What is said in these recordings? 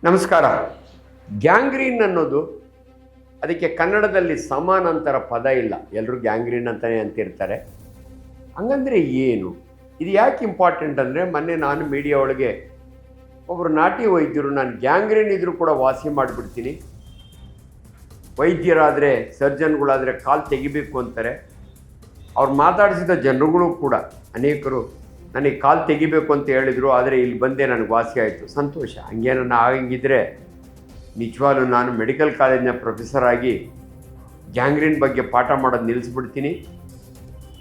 ನಮಸ್ಕಾರ. ಗ್ಯಾಂಗ್ರೀನ್ ಅನ್ನೋದು ಅದಕ್ಕೆ ಕನ್ನಡದಲ್ಲಿ ಸಮಾನಾಂತರ ಪದ ಇಲ್ಲ. ಎಲ್ಲರೂ ಗ್ಯಾಂಗ್ರೀನ್ ಅಂತಲೇ ಅಂತಿರ್ತಾರೆ. ಹಂಗಂದರೆ ಏನು, ಇದು ಯಾಕೆ ಇಂಪಾರ್ಟೆಂಟ್ ಅಂದರೆ, ಮೊನ್ನೆ ನಾನು ಮೀಡಿಯಾ ಒಳಗೆ ಒಬ್ಬರು ನಾಟಿ ವೈದ್ಯರು ನಾನು ಗ್ಯಾಂಗ್ರೀನ್ ಇದ್ದರೂ ಕೂಡ ವಾಸಿ ಮಾಡಿಬಿಡ್ತೀನಿ, ವೈದ್ಯರಾದರೆ ಸರ್ಜನ್ಗಳಾದರೆ ಕಾಲು ತೆಗಿಬೇಕು ಅಂತಾರೆ. ಅವ್ರು ಮಾತಾಡಿಸಿದ ಜನರುಗಳು ಕೂಡ ಅನೇಕರು ನನಗೆ ಕಾಲು ತೆಗಿಬೇಕು ಅಂತ ಹೇಳಿದರು, ಆದರೆ ಇಲ್ಲಿ ಬಂದೆ ನನಗೆ ವಾಸಿ ಆಯಿತು, ಸಂತೋಷ. ಹಂಗೇನನ್ನ ಆಗಂಗಿದ್ರೆ ನಿಜವಾಗ್ಲೂ ನಾನು ಮೆಡಿಕಲ್ ಕಾಲೇಜಿನ ಪ್ರೊಫೆಸರ್ ಆಗಿ ಗ್ಯಾಂಗ್ರೀನ್ ಬಗ್ಗೆ ಪಾಠ ಮಾಡೋದು ನಿಲ್ಲಿಸ್ಬಿಡ್ತೀನಿ,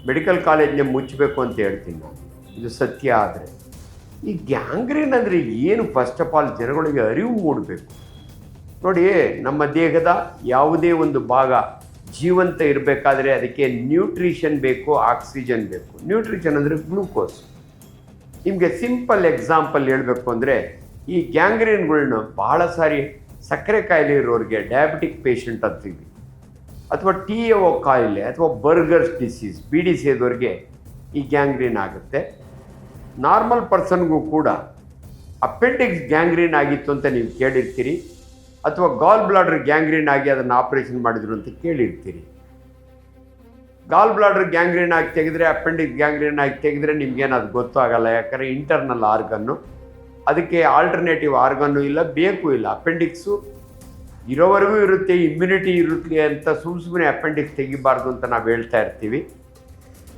ಮೆಡಿಕಲ್ ಕಾಲೇಜನ್ನ ಮುಚ್ಚಬೇಕು ಅಂತ ಹೇಳ್ತೀನಿ ನಾನು. ಇದು ಸತ್ಯ. ಆದರೆ ಈ ಗ್ಯಾಂಗ್ರೀನ್ ಅಂದರೆ ಏನು, ಫಸ್ಟ್ ಆಫ್ ಆಲ್ ಜನಗಳಿಗೆ ಅರಿವು ಮೂಡಬೇಕು. ನೋಡಿ, ನಮ್ಮ ದೇಹದ ಯಾವುದೇ ಒಂದು ಭಾಗ ಜೀವಂತ ಇರಬೇಕಾದ್ರೆ ಅದಕ್ಕೆ ನ್ಯೂಟ್ರಿಷನ್ ಬೇಕು, ಆಕ್ಸಿಜನ್ ಬೇಕು. ನ್ಯೂಟ್ರಿಷನ್ ಅಂದರೆ ಗ್ಲೂಕೋಸ್. ನಿಮಗೆ ಸಿಂಪಲ್ ಎಕ್ಸಾಂಪಲ್ ಹೇಳಬೇಕು ಅಂದರೆ, ಈ ಗ್ಯಾಂಗ್ರೀನ್ಗಳನ್ನ ಭಾಳ ಸಾರಿ ಸಕ್ಕರೆ ಕಾಯಿಲೆ ಇರೋರಿಗೆ, ಡಯಾಬಿಟಿಕ್ ಪೇಷಂಟ್ ಅಂತೀವಿ, ಅಥವಾ TAO ಕಾಯಿಲೆ ಅಥವಾ ಬರ್ಗರ್ಸ್ ಡಿಸೀಸ್, ಬೀಡಿ ಸೇದೋರಿಗೆ ಈ ಗ್ಯಾಂಗ್ರೀನ್ ಆಗುತ್ತೆ. ನಾರ್ಮಲ್ ಪರ್ಸನ್ಗೂ ಕೂಡ ಅಪೆಂಡಿಕ್ಸ್ ಗ್ಯಾಂಗ್ರೀನ್ ಆಗಿತ್ತು ಅಂತ ನೀವು ಕೇಳಿರ್ತೀರಿ, ಅಥವಾ ಗಾಲ್ ಬ್ಲಾಡರ್ ಗ್ಯಾಂಗ್ರೀನ್ ಆಗಿ ಅದನ್ನು ಆಪರೇಷನ್ ಮಾಡಿದ್ರು ಅಂತ ಕೇಳಿರ್ತೀರಿ. ಗಾಲ್ ಬ್ಲಾಡರ್ ಗ್ಯಾಂಗ್ರೀನ್ ಆಗಿ ತೆಗೆದ್ರೆ, ಅಪೆಂಡಿಕ್ಸ್ ಗ್ಯಾಂಗ್ರೀನ್ ಆಗಿ ತೆಗೆದ್ರೆ ನಿಮ್ಗೇನು ಅದು ಗೊತ್ತಾಗಲ್ಲ. ಯಾಕಂದರೆ ಇಂಟರ್ನಲ್ ಆರ್ಗನ್ನು, ಅದಕ್ಕೆ ಆಲ್ಟರ್ನೇಟಿವ್ ಆರ್ಗನ್ನು ಇಲ್ಲ, ಬೇಕು ಇಲ್ಲ. ಅಪೆಂಡಿಕ್ಸು ಇರೋವರೆಗೂ ಇರುತ್ತೆ, ಇಮ್ಯುನಿಟಿ ಇರುತ್ತೆ ಅಂತ ಸುಮ್ಮನೆ ಅಪೆಂಡಿಕ್ಸ್ ತೆಗಿಬಾರ್ದು ಅಂತ ನಾವು ಹೇಳ್ತಾ ಇರ್ತೀವಿ.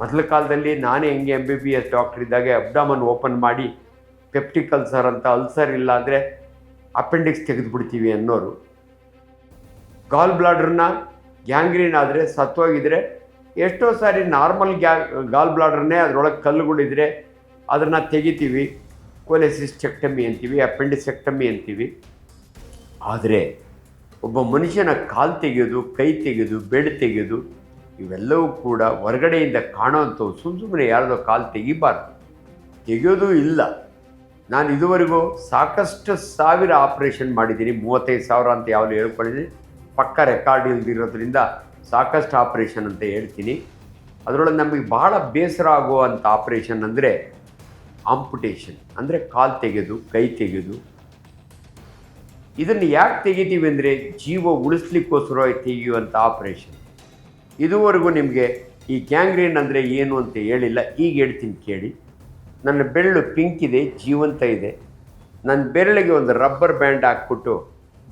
ಮೊದಲ ಕಾಲದಲ್ಲಿ ನಾನೇ ಹೆಂಗೆ MBBS ಡಾಕ್ಟ್ರ್ ಇದ್ದಾಗೆ ಅಬ್ಡಮನ್ ಓಪನ್ ಮಾಡಿ ಪೆಪ್ಟಿಕ್ ಅಲ್ಸರ್ ಅಂತ, ಅಲ್ಸರ್ ಇಲ್ಲ ಅಂದರೆ ಅಪೆಂಡಿಕ್ಸ್ ತೆಗೆದುಬಿಡ್ತೀವಿ ಅನ್ನೋರು. ಗಾಲ್ ಬ್ಲಾಡರ್ನ ಗ್ಯಾಂಗ್ರೀನ್ ಆದರೆ, ಸತ್ತೋಗಿದ್ರೆ, ಎಷ್ಟೋ ಸಾರಿ ನಾರ್ಮಲ್ ಗಾಲ್ ಬ್ಲಾಡರ್ನೇ ಅದರೊಳಗೆ ಕಲ್ಲುಗಳಿದ್ರೆ ಅದನ್ನು ತೆಗಿತೀವಿ, ಕೊಲೆಸಿಸ್ಟೆಕ್ಟಮಿ ಅಂತೀವಿ, ಅಪೆಂಡಿಸೆಕ್ಟಮಿ ಅಂತೀವಿ. ಆದರೆ ಒಬ್ಬ ಮನುಷ್ಯನ ಕಾಲು ತೆಗೆಯೋದು, ಕೈ ತೆಗೆಯೋದು, ಬೆಡ್ ತೆಗೆಯೋದು, ಇವೆಲ್ಲವೂ ಕೂಡ ಹೊರಗಡೆಯಿಂದ ಕಾಣೋವಂಥವು. ಸುಮ್ಮನೆ ಯಾರ್ದೋ ಕಾಲು ತೆಗಿಬಾರ್ದು, ತೆಗೆಯೋದು ಇಲ್ಲ. ನಾನು ಇದುವರೆಗೂ ಸಾಕಷ್ಟು ಸಾವಿರ ಆಪ್ರೇಷನ್ ಮಾಡಿದ್ದೀನಿ, 35,000 ಅಂತ ಯಾವಾಗಲೂ ಹೇಳ್ಕೊಂಡಿದ್ದೀನಿ. ಪಕ್ಕ ರೆಕಾರ್ಡ್ ಇಲ್ದಿರೋದ್ರಿಂದ ಸಾಕಷ್ಟು ಆಪ್ರೇಷನ್ ಅಂತ ಹೇಳ್ತೀನಿ. ಅದರೊಳಗೆ ನಮಗೆ ಬಹಳ ಬೇಸರ ಆಗುವಂಥ ಆಪ್ರೇಷನ್ ಅಂದರೆ ಆಂಪುಟೇಷನ್, ಅಂದರೆ ಕಾಲು ತೆಗೆಯೋದು, ಕೈ ತೆಗೆಯೋದು. ಇದನ್ನು ಯಾಕೆ ತೆಗಿತೀವಿ ಅಂದರೆ ಜೀವ ಉಳಿಸ್ಲಿಕ್ಕೋಸ್ಕರ ತೆಗೆಯುವಂಥ ಆಪ್ರೇಷನ್. ಇದುವರೆಗೂ ನಿಮಗೆ ಈ ಗ್ಯಾಂಗ್ರೀನ್ ಅಂದರೆ ಏನು ಅಂತ ಹೇಳಿಲ್ಲ. ಈಗ ಹೇಳ್ತೀನಿ ಕೇಳಿ. ನನ್ನ ಬೆರಳು ಪಿಂಕ್ ಇದೆ, ಜೀವಂತ ಇದೆ. ನನ್ನ ಬೆರಳಿಗೆ ಒಂದು ರಬ್ಬರ್ ಬ್ಯಾಂಡ್ ಹಾಕ್ಬಿಟ್ಟು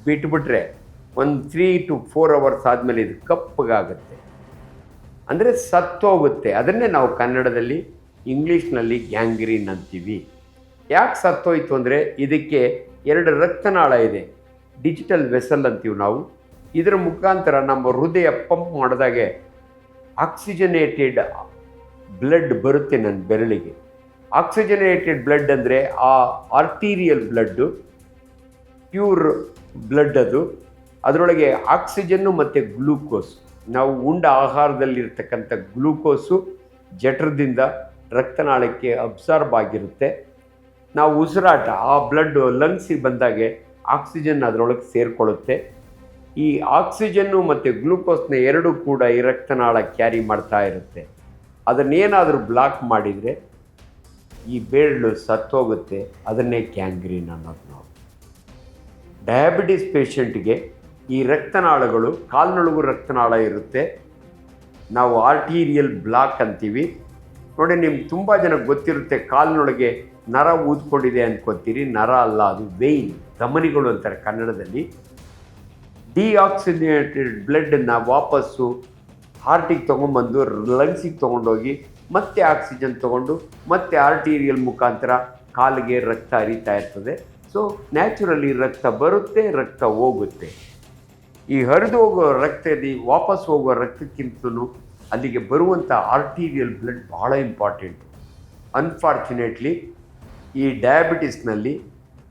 ಬಿಟ್ಬಿಟ್ರೆ ಒಂದು 3 to 4 hours ಆದಮೇಲೆ ಇದು ಕಪ್ಪಗಾಗುತ್ತೆ, ಅಂದರೆ ಸತ್ತೋಗುತ್ತೆ. ಅದನ್ನೇ ನಾವು ಕನ್ನಡದಲ್ಲಿ, ಇಂಗ್ಲೀಷ್ನಲ್ಲಿ ಗ್ಯಾಂಗ್ರೀನ್ ಅಂತೀವಿ. ಯಾಕೆ ಸತ್ತೋಯ್ತು ಅಂದರೆ, ಇದಕ್ಕೆ 2 ರಕ್ತನಾಳ ಇದೆ, ಡಿಜಿಟಲ್ ವೆಸಲ್ ಅಂತೀವಿ ನಾವು. ಇದರ ಮುಖಾಂತರ ನಮ್ಮ ಹೃದಯ ಪಂಪ್ ಮಾಡಿದಾಗೆ ಆಕ್ಸಿಜನೇಟೆಡ್ ಬ್ಲಡ್ ಬರುತ್ತೆ ನನ್ನ ಬೆರಳಿಗೆ. ಆಕ್ಸಿಜನೇಟೆಡ್ ಬ್ಲಡ್ ಅಂದರೆ ಆ ಆರ್ಟೀರಿಯಲ್ ಬ್ಲಡ್ಡು, ಪ್ಯೂರ್ ಬ್ಲಡ್ ಅದು. ಅದರೊಳಗೆ ಆಕ್ಸಿಜನ್ನು ಮತ್ತು ಗ್ಲೂಕೋಸ್, ನಾವು ಉಂಡ ಆಹಾರದಲ್ಲಿರ್ತಕ್ಕಂಥ ಗ್ಲೂಕೋಸು ಜಠರದಿಂದ ರಕ್ತನಾಳಕ್ಕೆ ಅಬ್ಸಾರ್ಬ್ ಆಗಿರುತ್ತೆ. ನಾವು ಉಸಿರಾಟ, ಆ ಬ್ಲಡ್ಡು ಲಂಗ್ಸಿಗೆ ಬಂದಾಗೆ ಆಕ್ಸಿಜನ್ ಅದರೊಳಗೆ ಸೇರಿಕೊಳ್ಳುತ್ತೆ. ಈ ಆಕ್ಸಿಜನ್ನು ಮತ್ತು ಗ್ಲೂಕೋಸ್ನ ಎರಡೂ ಕೂಡ ಈ ರಕ್ತನಾಳ ಕ್ಯಾರಿ ಮಾಡ್ತಾ ಇರುತ್ತೆ. ಅದನ್ನೇನಾದರೂ ಬ್ಲಾಕ್ ಮಾಡಿದರೆ ಈ ಬೆರಳು ಸತ್ತೋಗುತ್ತೆ. ಅದನ್ನೇ ಗ್ಯಾಂಗ್ರೀನ್ ಅನ್ನೋದು ನಾವು. ಡಯಾಬಿಟಿಸ್ ಪೇಷಂಟ್ಗೆ ಈ ರಕ್ತನಾಳಗಳು, ಕಾಲಿನೊಳಗೂ ರಕ್ತನಾಳ ಇರುತ್ತೆ, ನಾವು ಆರ್ಟೀರಿಯಲ್ ಬ್ಲಾಕ್ ಅಂತೀವಿ. ನೋಡಿ, ನಿಮ್ಗೆ ತುಂಬ ಜನಕ್ಕೆ ಗೊತ್ತಿರುತ್ತೆ, ಕಾಲಿನೊಳಗೆ ನರ ಊದ್ಕೊಂಡಿದೆ ಅಂದ್ಕೊತೀರಿ. ನರ ಅಲ್ಲ, ಅದು ವೇಯ್ನ್, ಧಮನಿಗಳು ಅಂತಾರೆ ಕನ್ನಡದಲ್ಲಿ. ಡಿಆಕ್ಸಿಜನೇಟೆಡ್ ಬ್ಲಡ್ಡನ್ನು ವಾಪಸ್ಸು ಹಾರ್ಟಿಗೆ ತೊಗೊಂಬಂದು ಲಂಗ್ಸಿಗೆ ತೊಗೊಂಡೋಗಿ ಮತ್ತೆ ಆಕ್ಸಿಜನ್ ತೊಗೊಂಡು ಮತ್ತೆ ಆರ್ಟೀರಿಯಲ್ ಮುಖಾಂತರ ಕಾಲಿಗೆ ರಕ್ತ ಹರಿತಾ ಇರ್ತದೆ. ಸೊ ನ್ಯಾಚುರಲಿ ರಕ್ತ ಬರುತ್ತೆ, ರಕ್ತ ಹೋಗುತ್ತೆ. ಈ ಹರಿದು ಹೋಗೋ ರಕ್ತದಲ್ಲಿ ವಾಪಸ್ ಹೋಗೋ ರಕ್ತಕ್ಕಿಂತಲೂ ಅಲ್ಲಿಗೆ ಬರುವಂಥ ಆರ್ಟೀರಿಯಲ್ ಬ್ಲಡ್ ಭಾಳ ಇಂಪಾರ್ಟೆಂಟು. ಅನ್ಫಾರ್ಚುನೇಟ್ಲಿ ಈ ಡಯಾಬಿಟಿಸ್ನಲ್ಲಿ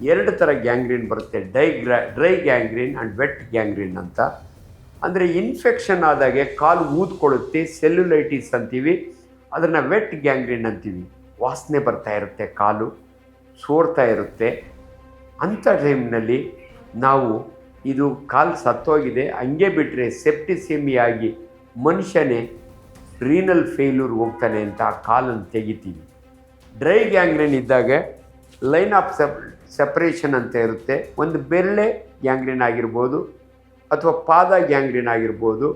2 ಥರ ಗ್ಯಾಂಗ್ರೀನ್ ಬರುತ್ತೆ, dry gangrene and vet gangrene ಅಂತ. ಅಂದರೆ ಇನ್ಫೆಕ್ಷನ್ ಆದಾಗೆ ಕಾಲು ಊದ್ಕೊಳ್ಳುತ್ತೆ, ಸೆಲ್ಯುಲೈಟಿಸ್ ಅಂತೀವಿ. ಅದನ್ನು ವೆಟ್ ಗ್ಯಾಂಗ್ರೀನ್ ಅಂತೀವಿ. ವಾಸನೆ ಬರ್ತಾ ಇರುತ್ತೆ, ಕಾಲು ಸೋರ್ತಾ ಇರುತ್ತೆ. ಅಂಥ ಟೈಮ್ನಲ್ಲಿ ನಾವು ಇದು ಕಾಲು ಸತ್ತೋಗಿದೆ ಹಂಗೆ ಬಿಟ್ಟರೆ ಸೆಪ್ಟಿಸೆಮಿಯಾಗಿ ಮನುಷ್ಯನೇ ರೀನಲ್ ಫೇಲ್ಯೂರ್ ಹೋಗ್ತಾನೆ ಅಂತ ಆ ಕಾಲನ್ನು ತೆಗಿತೀವಿ. ಡ್ರೈ ಗ್ಯಾಂಗ್ರೀನ್ ಇದ್ದಾಗ ಲೈನ್ ಆಫ್ ಸೆಪ್ರೇಷನ್ ಅಂತ ಇರುತ್ತೆ. ಒಂದು ಬೆರಳೆ ಗ್ಯಾಂಗ್ರೀನ್ ಆಗಿರ್ಬೋದು ಅಥವಾ ಪಾದ ಗ್ಯಾಂಗ್ರೀನ್ ಆಗಿರ್ಬೋದು.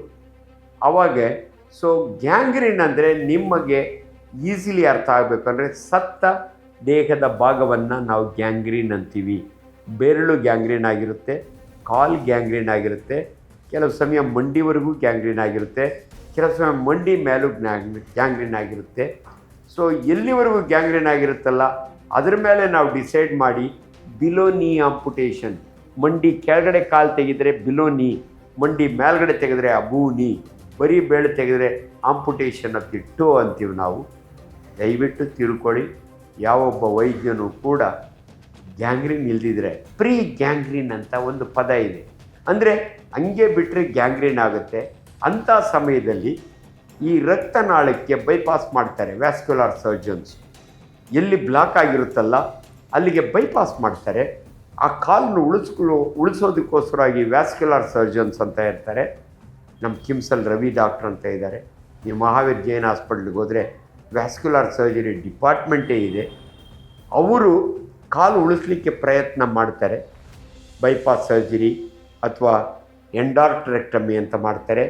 ಅವಾಗ ಸೊ ಗ್ಯಾಂಗ್ರೀನ್ ಅಂದರೆ ನಿಮಗೆ ಈಸಿಲಿ ಅರ್ಥ ಆಗಬೇಕಂದ್ರೆ ಸತ್ತ ದೇಹದ ಭಾಗವನ್ನು ನಾವು ಗ್ಯಾಂಗ್ರೀನ್ ಅಂತೀವಿ. ಬೆರಳು ಗ್ಯಾಂಗ್ರೀನ್ ಆಗಿರುತ್ತೆ, ಕಾಲು ಗ್ಯಾಂಗ್ರೀನ್ ಆಗಿರುತ್ತೆ, ಕೆಲವು ಸಮಯ ಮಂಡಿವರೆಗೂ ಗ್ಯಾಂಗ್ರೀನ್ ಆಗಿರುತ್ತೆ, ಕೆಲವು ಸಮಯ ಮಂಡಿ ಮೇಲೂ ಗ್ಯಾಂಗ್ರೀನ್ ಆಗಿರುತ್ತೆ. ಸೊ ಎಲ್ಲಿವರೆಗೂ ಗ್ಯಾಂಗ್ರೀನ್ ಆಗಿರುತ್ತಲ್ಲ ಅದ್ರ ಮೇಲೆ ನಾವು ಡಿಸೈಡ್ ಮಾಡಿ ಬಿಲೋ ನೀ ಆಂಪುಟೇಷನ್. ಮಂಡಿ ಕೆಳಗಡೆ ಕಾಲು ತೆಗೆದರೆ ಬಿಲೋ ನೀ, ಮಂಡಿ ಮೇಲ್ಗಡೆ ತೆಗೆದರೆ ಅಬೂ ನೀ, ಬರೀ ಬೇಳೆ ತೆಗೆದರೆ ಆಂಪುಟೇಷನ್ ಆಫ್ ದಿ ಟೋ ಅಂತೀವಿ ನಾವು. ದಯವಿಟ್ಟು ತಿಳ್ಕೊಳ್ಳಿ, ಯಾವೊಬ್ಬ ವೈದ್ಯನೂ ಕೂಡ ಗ್ಯಾಂಗ್ರೀನ್ ಇಲ್ದಿದ್ರೆ ಪ್ರೀ ಗ್ಯಾಂಗ್ರೀನ್ ಅಂತ ಒಂದು ಪದ ಇದೆ. ಅಂದರೆ ಹಂಗೆ ಬಿಟ್ಟರೆ ಗ್ಯಾಂಗ್ರೀನ್ ಆಗುತ್ತೆ. ಅಂಥ ಸಮಯದಲ್ಲಿ ಈ ರಕ್ತನಾಳಕ್ಕೆ ಬೈಪಾಸ್ ಮಾಡ್ತಾರೆ ವ್ಯಾಸ್ಕ್ಯುಲರ್ ಸರ್ಜನ್ಸ್. ಎಲ್ಲಿ ಬ್ಲಾಕ್ ಆಗಿರುತ್ತಲ್ಲ ಅಲ್ಲಿಗೆ ಬೈಪಾಸ್ ಮಾಡ್ತಾರೆ. ಆ ಕಾಲನ್ನು ಉಳಿಸೋದಕ್ಕೋಸ್ಕರವಾಗಿ ವ್ಯಾಸ್ಕ್ಯುಲರ್ ಸರ್ಜನ್ಸ್ ಅಂತ ಇರ್ತಾರೆ. ನಮ್ಮ ಕಿಮ್ಸಲ್ಲಿ ರವಿ ಡಾಕ್ಟ್ರ್ ಅಂತ ಇದ್ದಾರೆ. ನೀವು ಮಹಾವೀರ್ ಜೈನ್ ಹಾಸ್ಪಿಟ್ಲಿಗೆ ಹೋದರೆ ವ್ಯಾಸ್ಕ್ಯುಲರ್ ಸರ್ಜರಿ ಡಿಪಾರ್ಟ್ಮೆಂಟೇ ಇದೆ. ಅವರು ಕಾಲು ಉಳಿಸ್ಲಿಕ್ಕೆ ಪ್ರಯತ್ನ ಮಾಡ್ತಾರೆ. ಬೈಪಾಸ್ ಸರ್ಜರಿ ಅಥವಾ ಎಂಡಾರ್ಟ್ರೆಕ್ಟಮಿ ಅಂತ ಮಾಡ್ತಾರೆ,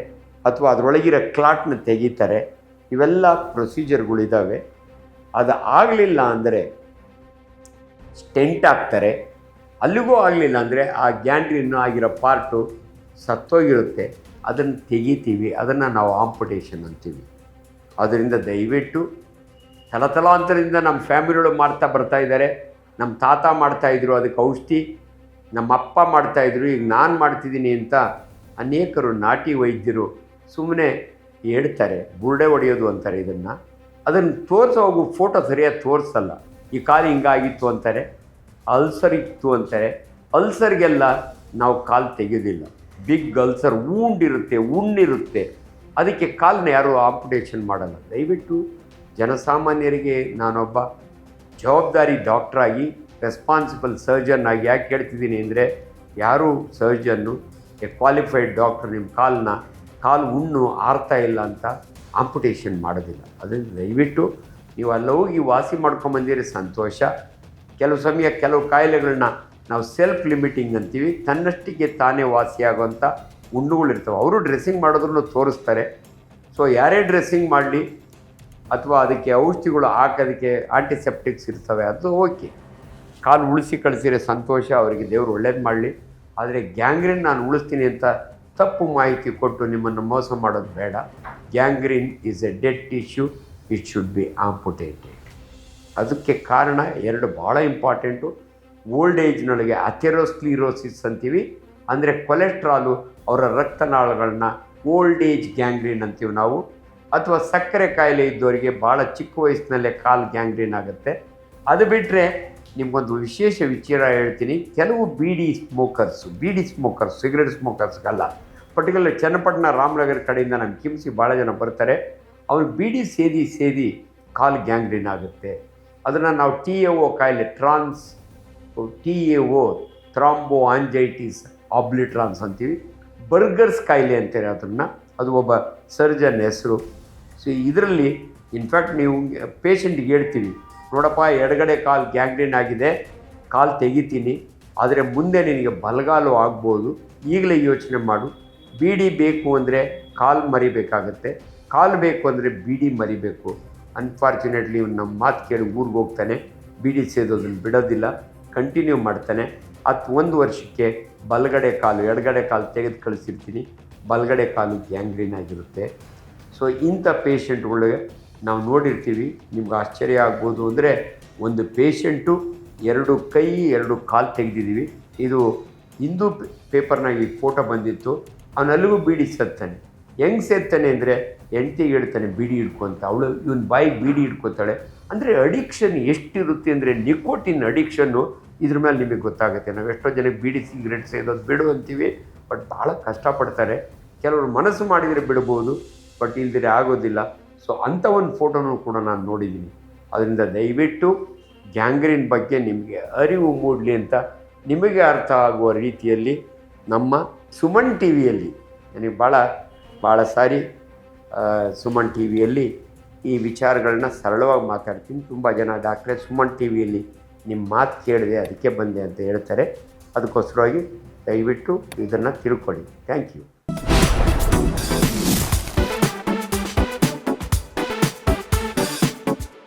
ಅಥವಾ ಅದರೊಳಗಿರೋ ಕ್ಲಾಟ್ನ ತೆಗಿತಾರೆ. ಇವೆಲ್ಲ ಪ್ರೊಸೀಜರ್ಗಳಿದ್ದಾವೆ. ಅದು ಆಗಲಿಲ್ಲ ಅಂದರೆ ಸ್ಟೆಂಟ್ ಹಾಕ್ತಾರೆ. ಅಲ್ಲಿಗೂ ಆಗಲಿಲ್ಲ ಅಂದರೆ ಆ ಗ್ಯಾಂಗ್ರೀನ್ ಆಗಿರೋ ಪಾರ್ಟು ಸತ್ತೋಗಿರುತ್ತೆ, ಅದನ್ನು ತೆಗಿತೀವಿ. ಅದನ್ನು ನಾವು ಆಂಪುಟೇಷನ್ ಅಂತೀವಿ. ಅದರಿಂದ ದಯವಿಟ್ಟು ತಲತಲಾಂತರದಿಂದ ನಮ್ಮ ಫ್ಯಾಮಿಲಿಗಳು ಮಾಡ್ತಾ ಬರ್ತಾ ಇದ್ದಾರೆ. ನಮ್ಮ ತಾತ ಮಾಡ್ತಾಯಿದ್ರು, ಅದಕ್ಕೆ ಔಷಧಿ ನಮ್ಮ ಅಪ್ಪ ಮಾಡ್ತಾಯಿದ್ರು, ಈಗ ನಾನು ಮಾಡ್ತಿದ್ದೀನಿ ಅಂತ ಅನೇಕರು ನಾಟಿ ವೈದ್ಯರು ಸುಮ್ಮನೆ ಹೇಳ್ತಾರೆ. ಬುರುಡೆ ಹೊಡೆಯೋದು ಅಂತಾರೆ ಇದನ್ನು. ಅದನ್ನು ತೋರಿಸೋಗು ಫೋಟೋ ಸರಿಯಾಗಿ ತೋರಿಸಲ್ಲ. ಈ ಕಾಲು ಹಿಂಗಾಗಿತ್ತು ಅಂತಾರೆ, ಅಲ್ಸರ್ ಇತ್ತು ಅಂತಾರೆ. ಅಲ್ಸರ್ಗೆಲ್ಲ ನಾವು ಕಾಲು ತೆಗೆಯೋದಿಲ್ಲ. ಬಿಗ್ ಅಲ್ಸರ್ ಉಂಡಿರುತ್ತೆ, ಉಣ್ಣಿರುತ್ತೆ, ಅದಕ್ಕೆ ಕಾಲನ್ನ ಯಾರೂ ಆಂಪುಟೇಷನ್ ಮಾಡಲ್ಲ. ದಯವಿಟ್ಟು ಜನಸಾಮಾನ್ಯರಿಗೆ ನಾನೊಬ್ಬ ಜವಾಬ್ದಾರಿ ಡಾಕ್ಟ್ರಾಗಿ ರೆಸ್ಪಾನ್ಸಿಬಲ್ ಸರ್ಜನ್ ಆಗಿ ಯಾಕೆ ಹೇಳ್ತಿದ್ದೀನಿ ಅಂದರೆ, ಯಾರೂ ಸರ್ಜನ್ನು ಕ್ವಾಲಿಫೈಡ್ ಡಾಕ್ಟ್ರ್ ನಿಮ್ಮ ಕಾಲು ಹುಣ್ಣು ಆರ್ತಾ ಇಲ್ಲ ಅಂತ ಆಂಪುಟೇಷನ್ ಮಾಡೋದಿಲ್ಲ. ಅದರಿಂದ ದಯವಿಟ್ಟು ನೀವು ಅಲ್ಲಿ ಹೋಗಿ ವಾಸಿ ಮಾಡ್ಕೊಂಬಂದಿರಿ ಸಂತೋಷ. ಕೆಲವು ಸಮಯ ಕೆಲವು ಕಾಯಿಲೆಗಳನ್ನ ನಾವು ಸೆಲ್ಫ್ ಲಿಮಿಟಿಂಗ್ ಅಂತೀವಿ. ತನ್ನಷ್ಟಿಗೆ ತಾನೇ ವಾಸಿಯಾಗುವಂಥ ಹುಣ್ಣುಗಳಿರ್ತವೆ. ಅವರು ಡ್ರೆಸ್ಸಿಂಗ್ ಮಾಡೋದ್ರೂ ತೋರಿಸ್ತಾರೆ. ಸೊ ಯಾರೇ ಡ್ರೆಸ್ಸಿಂಗ್ ಮಾಡಲಿ ಅಥವಾ ಅದಕ್ಕೆ ಔಷಧಿಗಳು ಹಾಕೋದಕ್ಕೆ ಆಂಟಿಸೆಪ್ಟಿಕ್ಸ್ ಇರ್ತವೆ, ಅದು ಓಕೆ. ಕಾಲು ಉಳಿಸಿ ಕಳಿಸಿರೋ ಸಂತೋಷ, ಅವರಿಗೆ ದೇವರು ಒಳ್ಳೇದು ಮಾಡಲಿ. ಆದರೆ ಗ್ಯಾಂಗ್ರೀನ್ ನಾನು ಉಳಿಸ್ತೀನಿ ಅಂತ ತಪ್ಪು ಮಾಹಿತಿ ಕೊಟ್ಟು ನಿಮ್ಮನ್ನು ಮೋಸ ಮಾಡೋದು ಬೇಡ. Gangrene is a dead tissue, it should be amputated. ಅದಕ್ಕೆ ಕಾರಣ ಎರಡು ಭಾಳ ಇಂಪಾರ್ಟೆಂಟು. ಓಲ್ಡ್ ಏಜ್ನೊಳಗೆ ಅಥೆರೋಸ್ಕ್ಲಿರೋಸಿಸ್ ಅಂತೀವಿ, ಅಂದರೆ ಕೊಲೆಸ್ಟ್ರಾಲು ಅವರ ರಕ್ತನಾಳಗಳನ್ನ ಓಲ್ಡ್ ಏಜ್ ಗ್ಯಾಂಗ್ರೀನ್ ಅಂತೀವಿ ನಾವು. ಅಥವಾ ಸಕ್ಕರೆ ಕಾಯಿಲೆ ಇದ್ದವರಿಗೆ ಭಾಳ ಚಿಕ್ಕ ವಯಸ್ಸಿನಲ್ಲೇ ಕಾಲು ಗ್ಯಾಂಗ್ರೀನ್ ಆಗುತ್ತೆ. ಅದು ಬಿಟ್ಟರೆ ನಿಮಗೊಂದು ವಿಶೇಷ ವಿಚಾರ ಹೇಳ್ತೀನಿ. ಕೆಲವು ಬೀಡಿ ಸ್ಮೋಕರ್ಸ್ ಸಿಗರೇಟ್ ಸ್ಮೋಕರ್ಸ್ಗಲ್ಲ, ಪರ್ಟಿಕ್ಯುಲರ್ ಚನ್ನಪಟ್ಟಣ ರಾಮನಗರ ಕಡೆಯಿಂದ ನಮ್ಮ ಕಿಮ್ಸಿ ಭಾಳ ಜನ ಬರ್ತಾರೆ. ಅವ್ರು ಬೀಡಿ ಸೇದಿ ಕಾಲು ಗ್ಯಾಂಗ್ರೀನ್ ಆಗುತ್ತೆ. ಅದನ್ನು ನಾವು TAO ಕಾಯಿಲೆ, TAO ಥ್ರಾಂಬೋ ಆಂಜೈಟಿಸ್ ಆಬ್ಲಿಟ್ರಾನ್ಸ್ ಅಂತೀವಿ. ಬರ್ಗರ್ಸ್ ಕಾಯಿಲೆ ಅಂತಾರೆ ಅದನ್ನು. ಅದು ಒಬ್ಬ ಸರ್ಜನ್ ಹೆಸರು. ಸೊ ಇದರಲ್ಲಿ ಇನ್ಫ್ಯಾಕ್ಟ್ ನೀವು ಪೇಷಂಟ್ಗೆ ಹೇಳ್ತೀವಿ, ನೋಡಪ್ಪ ಎಡಗಡೆ ಕಾಲು ಗ್ಯಾಂಗ್ರೀನ್ ಆಗಿದೆ, ಕಾಲು ತೆಗಿತೀನಿ, ಆದರೆ ಮುಂದೆ ನಿನಗೆ ಬಲಗಾಲು ಆಗ್ಬೋದು, ಈಗಲೇ ಯೋಚನೆ ಮಾಡು. ಬೀಡಿ ಬೇಕು ಅಂದರೆ ಕಾಲು ಮರಿಬೇಕಾಗತ್ತೆ, ಕಾಲು ಬೇಕು ಅಂದರೆ ಬೀಡಿ ಮರಿಬೇಕು. ಅನ್ಫಾರ್ಚುನೇಟ್ಲಿ ನಮ್ಮ ಮಾತು ಕೇಳಿ ಊರಿಗೆ ಹೋಗ್ತಾನೆ, ಬೀಡಿ ಸೇದೋದನ್ನು ಬಿಡೋದಿಲ್ಲ, ಕಂಟಿನ್ಯೂ ಮಾಡ್ತಾನೆ. 1 ವರ್ಷಕ್ಕೆ ಬಲಗಡೆ ಕಾಲು ಎಡಗಡೆ ಕಾಲು ತೆಗೆದು ಕಳಿಸಿರ್ತೀನಿ, ಬಲಗಡೆ ಕಾಲು ಗ್ಯಾಂಗ್ರೀನ್ ಆಗಿರುತ್ತೆ. ಸೊ ಇಂಥ ಪೇಷಂಟ್ಗಳಿಗೆ ನಾವು ನೋಡಿರ್ತೀವಿ. ನಿಮ್ಗೆ ಆಶ್ಚರ್ಯ ಆಗ್ಬೋದು ಅಂದರೆ, ಒಂದು ಪೇಷಂಟು 2 ಕೈ 2 ಕಾಲು ತೆಗೆದಿದ್ದೀವಿ. ಇದು ಹಿಂದೂ ಪೇಪರ್ನಾಗ ಈ ಫೋಟೋ ಬಂದಿತ್ತು. ಅವನಲ್ಲಿಗೂ ಬೀಡಿ ಸೇರ್ತಾನೆ. ಹೆಂಗೆ ಸೇರ್ತಾನೆ ಅಂದರೆ, ಹೆಂಡ್ತಿಗೆ ಹೇಳ್ತಾನೆ ಬೀಡಿ ಹಿಡ್ಕೊಂತ, ಅವಳು ಇವನು ಬಾಯಿಗೆ ಬೀಡಿ ಹಿಡ್ಕೊತಾಳೆ. ಅಂದರೆ ಅಡಿಕ್ಷನ್ ಎಷ್ಟಿರುತ್ತೆ ಅಂದರೆ, ನಿಕೋಟಿನ್ ಅಡಿಕ್ಷನ್ನು ಇದ್ರ ಮೇಲೆ ನಿಮಗೆ ಗೊತ್ತಾಗುತ್ತೆ. ನಾವು ಎಷ್ಟೋ ಜನಕ್ಕೆ ಬೀಡಿ ಸಿಗರೇಟ್ ಸೇದೋದು ಬಿಡು ಅಂತೀವಿ, ಬಟ್ ಭಾಳ ಕಷ್ಟಪಡ್ತಾರೆ. ಕೆಲವರು ಮನಸ್ಸು ಮಾಡಿದರೆ ಬಿಡ್ಬೋದು, ಬಟ್ ಇಲ್ದಿರೆ ಆಗೋದಿಲ್ಲ. ಸೊ ಅಂಥ ಒಂದು ಫೋಟೋನೂ ಕೂಡ ನಾನು ನೋಡಿದ್ದೀನಿ. ಅದರಿಂದ ದಯವಿಟ್ಟು ಗ್ಯಾಂಗ್ರೀನ್ ಬಗ್ಗೆ ನಿಮಗೆ ಅರಿವು ಮೂಡಲಿ ಅಂತ ನಿಮಗೆ ಅರ್ಥ ಆಗುವ ರೀತಿಯಲ್ಲಿ ನಮ್ಮ ಸುಮನ್ ಟಿ ವಿಯಲ್ಲಿ, ನನಗೆ ಭಾಳ ಸಾರಿ ಸುಮನ್ ಟಿ ವಿಯಲ್ಲಿ ಈ ವಿಚಾರಗಳನ್ನ ಸರಳವಾಗಿ ಮಾತಾಡ್ತೀನಿ. ತುಂಬ ಜನ ಡಾಕ್ಟ್ರೇ ಸುಮನ್ ಟಿ ವಿಯಲ್ಲಿ ನಿಮ್ಮ ಮಾತು ಕೇಳಿದೆ ಅದಕ್ಕೆ ಬಂದೆ ಅಂತ ಹೇಳ್ತಾರೆ. ಅದಕ್ಕೋಸ್ಕರವಾಗಿ ದಯವಿಟ್ಟು ಇದನ್ನು ತಿಳ್ಕೊಳ್ಳಿ. Thank you.